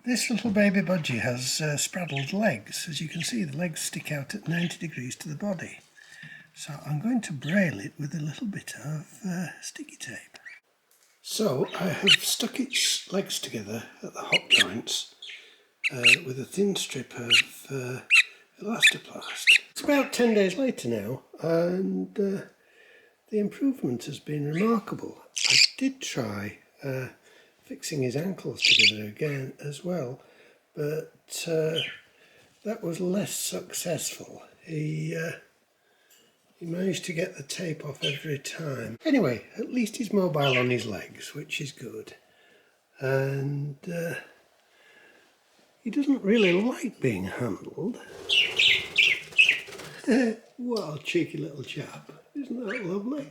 This little baby budgie has spraddled legs. As you can see, the legs stick out at 90 degrees to the body. So I'm going to braille it with a little bit of sticky tape. So I have stuck its legs together at the hop joints with a thin strip of elastoplast. It's about 10 days later now, and the improvement has been remarkable. I did try fixing his ankles together again as well, but that was less successful. He managed to get the tape off every time. Anyway, at least he's mobile on his legs, which is good. And he doesn't really like being handled. What a cheeky little chap. Isn't that lovely?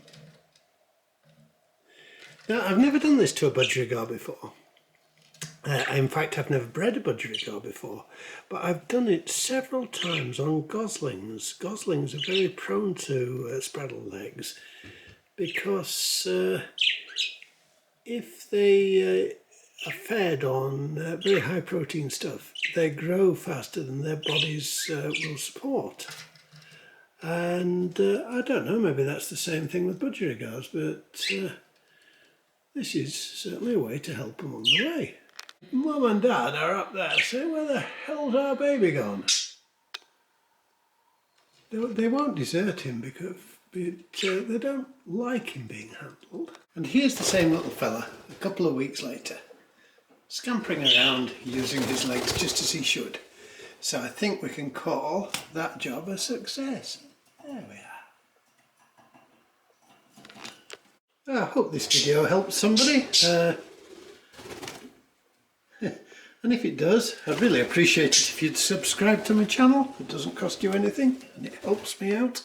Now, I've never done this to a budgerigar before. In fact, I've never bred a budgerigar before, but I've done it several times on goslings. Goslings are very prone to spraddled legs because if they are fed on very high protein stuff, they grow faster than their bodies will support. And I don't know, maybe that's the same thing with budgerigars, but this is certainly a way to help them on the way. Mum and Dad are up there saying, where the hell's our baby gone? They won't desert him because they don't like him being handled. And here's the same little fella a couple of weeks later, scampering around using his legs just as he should. So I think we can call that job a success. There we are. I hope this video helps somebody, and if it does, I'd really appreciate it if you'd subscribe to my channel. It doesn't cost you anything and it helps me out.